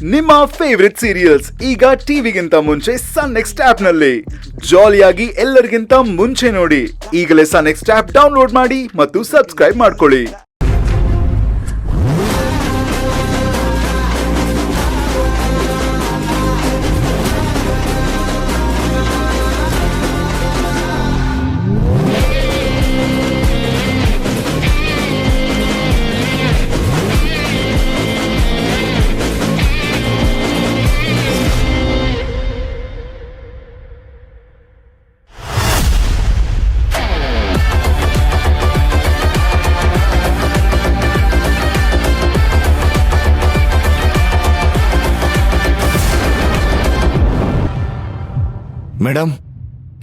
ನಿಮ್ಮ favourite serials ಈಗ ಟಿವಿಗಿಂತ ಮುಂಚೆ ಸನ್ ನೆಕ್ಸ್ಟ್ ಆಪ್ ನಲ್ಲಿ ಜಾಲಿಯಾಗಿ ಎಲ್ಲರಿಗಿಂತ ಮುಂಚೆ ನೋಡಿ. ಈಗಲೇ ಸನ್ ನೆಕ್ಸ್ಟ್ ಆಪ್ ಡೌನ್ಲೋಡ್ ಮಾಡಿ ಮತ್ತು ಸಬ್ಸ್ಕ್ರೈಬ್ ಮಾಡ್ಕೊಳ್ಳಿ. ಮೇಡಮ್,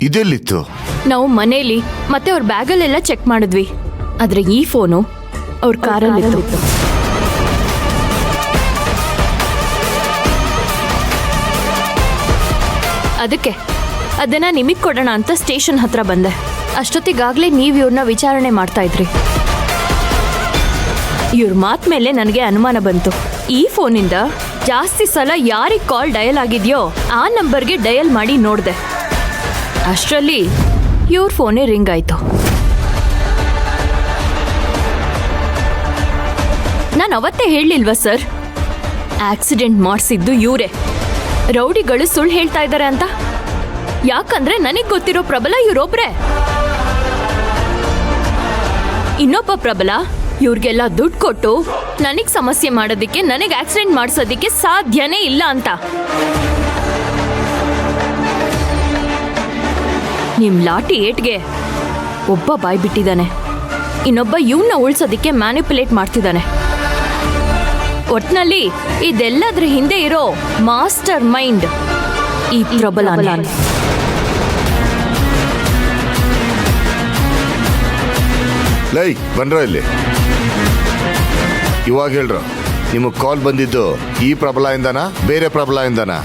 ಇದೆಲ್ಲಿತ್ತು? ನಾವು ಮನೇಲಿ ಮತ್ತೆ ಅವ್ರ ಬ್ಯಾಗಲ್ಲೆಲ್ಲ ಚೆಕ್ ಮಾಡಿದ್ವಿ, ಆದ್ರೆ ಈ ಫೋನು ಅವ್ರ ಕಾರಲ್ಲಿತ್ತು. ಅದಕ್ಕೆ ಅದನ್ನ ನಿಮಗ್ ಕೊಡೋಣ ಅಂತ ಸ್ಟೇಷನ್ ಹತ್ರ ಬಂದೆ. ಅಷ್ಟೊತ್ತಿಗಾಗ್ಲೇ ನೀವ್ ಇವ್ರನ್ನ ವಿಚಾರಣೆ ಮಾಡ್ತಾ ಇದ್ರಿ. ಇವ್ರ ಮಾತ್ ಮೇಲೆ ನನಗೆ ಅನುಮಾನ ಬಂತು. ಈ ಫೋನಿಂದ ಜಾಸ್ತಿ ಸಲ ಯಾರಿಗೆ ಕಾಲ್ ಡಯಲ್ ಆಗಿದೆಯೋ ಆ ನಂಬರ್ಗೆ ಡಯಲ್ ಮಾಡಿ ನೋಡ್ದೆ. ಅಷ್ಟರಲ್ಲಿ ಇವ್ರ ಫೋನೇ ರಿಂಗ್ ಆಯ್ತು. ನಾನು ಅವತ್ತೇ ಹೇಳಲಿಲ್ವಾ ಸರ್, ಆಕ್ಸಿಡೆಂಟ್ ಮಾಡಿಸಿದ್ದು ಇವರೇ, ರೌಡಿಗಳು ಸುಳ್ಳು ಹೇಳ್ತಾ ಇದ್ದಾರೆ ಅಂತ. ಯಾಕಂದ್ರೆ ನನಗೆ ಗೊತ್ತಿರೋ ಪ್ರಬಲ ಇವರೊಬ್ರೆ. ಇನ್ನೊಬ್ಬ ಪ್ರಬಲ ಇವ್ರಿಗೆಲ್ಲ ದುಡ್ಡು ಕೊಟ್ಟು ನನಗೆ ಸಮಸ್ಯೆ ಮಾಡೋದಕ್ಕೆ, ನನಗೆ ಆಕ್ಸಿಡೆಂಟ್ ಮಾಡಿಸೋದಕ್ಕೆ ಸಾಧ್ಯನೇ ಇಲ್ಲ ಅಂತ. ನಿಮ್ ಲಾಠಿ ಏಟ್ಗೆ ಒಬ್ಬ ಬಾಯ್ ಬಿಟ್ಟಿದ್ದಾನೆ, ಇನ್ನೊಬ್ಬ ಇವನ್ನ ಉಳ್ಸೋದಕ್ಕೆ ಮ್ಯಾನಿಪುಲೇಟ್ ಮಾಡ್ತಿದ್ದಾನೆ. ಒಟ್ನಲ್ಲಿ ಇದೆಲ್ಲದ್ರ ಹಿಂದೆ ಇರೋ ಮಾಸ್ಟರ್ ಮೈಂಡ್ ಈ ಪ್ರಬಲ. ಲೈ ಬನ್ರ ಇಲ್ಲಿ. ಇವಾಗ ಹೇಳ್ರ, ನಿಮಗೆ ಕಾಲ್ ಬಂದಿದ್ದು ಈ ಪ್ರಬಲ ಇಂದನಾ ಬೇರೆ ಪ್ರಬಲ ಇಂದನಾ?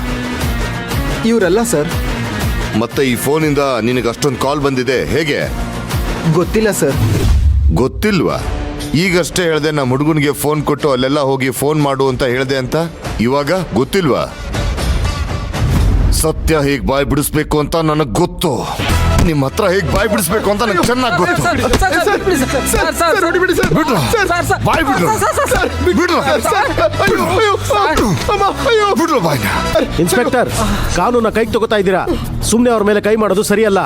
ಇವರಲ್ಲ ಸರ್. ಮತ್ತೆ ಈ ಫೋನಿಂದ ನಿನಗೆ ಅಷ್ಟೊಂದು ಕಾಲ್ ಬಂದಿದೆ ಹೇಗೆ? ಗೊತ್ತಿಲ್ಲ ಸರ್. ಗೊತ್ತಿಲ್ವಾ? ಈಗಷ್ಟೇ ಹೇಳ್ದೆ ನಮ್ಮ ಹುಡುಗನಿಗೆ ಫೋನ್ ಕೊಟ್ಟು ಅಲ್ಲೆಲ್ಲ ಹೋಗಿ ಫೋನ್ ಮಾಡು ಅಂತ ಹೇಳ್ದೆ ಅಂತ. ಇವಾಗ ಗೊತ್ತಿಲ್ವಾ? ಸತ್ಯ ಹೇಗೆ ಬಾಯ್ ಬಿಡಿಸ್ಬೇಕು ಅಂತ ನನಗೆ ಗೊತ್ತು. ನಿಮ್ಮ ಹತ್ರ ಹೇಗೆ ಬಾಯ್ ಬಿಡಿಸ್ಬೇಕು ಅಂತ ನನಗೆ ಚೆನ್ನಾಗಿ ಗೊತ್ತು. ಇನ್ಸ್ಪೆಕ್ಟರ್, ಕಾನೂನ ಕೈಗೆ ತಗೋತಾ ಇದ್ದೀರಾ. ಸುಮ್ಮನೆ ಅವ್ರ ಮೇಲೆ ಕೈ ಮಾಡೋದು ಸರಿಯಲ್ಲ.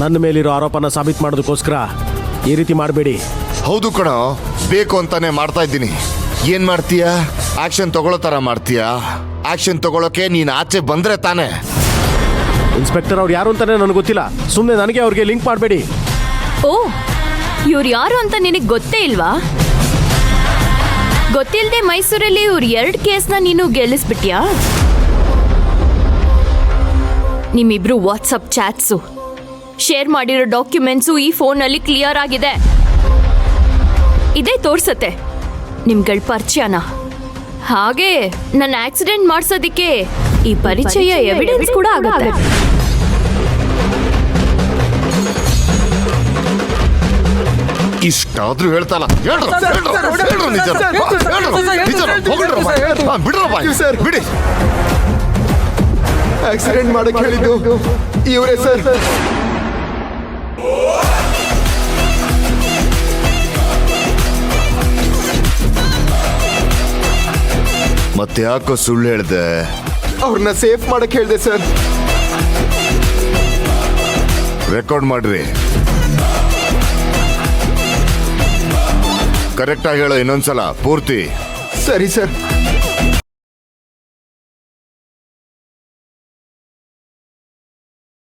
ನನ್ನ ಮೇಲಿರೋ ಆರೋಪನ ಸಾಬೀತು ಮಾಡೋದಕ್ಕೋಸ್ಕರ ಈ ರೀತಿ ಮಾಡಬೇಡಿ. ಹೌದು ಕಣ, ಬೇಕು ಅಂತಾನೆ ಮಾಡ್ತಾ ಇದ್ದೀನಿ. ಏನ್ ಮಾಡ್ತೀಯಾ? ಆಕ್ಷನ್ ತಗೊಳ್ಳೋ ತರ ಮಾಡ್ತೀಯಾ? ಆಕ್ಷನ್ ತಗೊಳ್ಳೋಕೆ ನೀನ್ ಆಚೆ ಬಂದ್ರೆ ತಾನೆ. ಇನ್ಸ್ಪೆಕ್ಟರ್, ಅವ್ರು ಯಾರು ಅಂತಾನೆ ನನಗೆ ಗೊತ್ತಿಲ್ಲ. ಸುಮ್ಮನೆ ನನಗೆ ಅವ್ರಿಗೆ ಲಿಂಕ್ ಮಾಡಬೇಡಿ. ಓ, ಇವ್ರು ಯಾರು ಅಂತ ನಿನಗೆ ಗೊತ್ತೇ ಇಲ್ವಾ? ಗೊತ್ತಿಲ್ಲದೆ ಮೈಸೂರಲ್ಲಿ ಇವ್ರು 2 ಕೇಸ್ನ ನೀನು ಗೆಲ್ಲಿಸ್ಬಿಟ್ಯಾ? ನಿಮ್ಮಿಬ್ರು ವಾಟ್ಸಪ್ ಚಾಟ್ಸು, ಶೇರ್ ಮಾಡಿರೋ ಡಾಕ್ಯುಮೆಂಟ್ಸು ಈ ಫೋನಲ್ಲಿ ಕ್ಲಿಯರ್ ಆಗಿದೆ. ಇದೇ ತೋರ್ಸತ್ತೆ ನಿಮ್ಗಳ ಪರಿಚಯನ. ಹಾಗೆ ನನ್ನ ಆಕ್ಸಿಡೆಂಟ್ ಮಾಡ್ಸೋದಿಕ್ಕೆ ಈ ಪರಿಚಯ ಎವಿಡೆನ್ಸ್ ಕೂಡ ಆಗುತ್ತೆ. ಇಷ್ಟಾದ್ರೂ ಹೇಳ್ತಾನ. ಬಿಡಿ. ಆಕ್ಸಿಡೆಂಟ್ ಮಾಡಕ್ಕೆ ಹೇಳಿದ್ದು ಇವರೇ ಸರ್. ಮತ್ತೆ ಯಾಕೋ ಸುಳ್ಳು ಹೇಳ್ದೆ? ಅವ್ರನ್ನ ಸೇಫ್ ಮಾಡಕ್ಕೆ ಹೇಳಿದೆ ಸರ್. ರೆಕಾರ್ಡ್ ಮಾಡ್ರಿ. ಕರೆಕ್ಟ್ ಆಗಿ ಹೇಳೋ ಇನ್ನೊಂದ್ಸಲ ಪೂರ್ತಿ. ಸರಿ ಸರ್.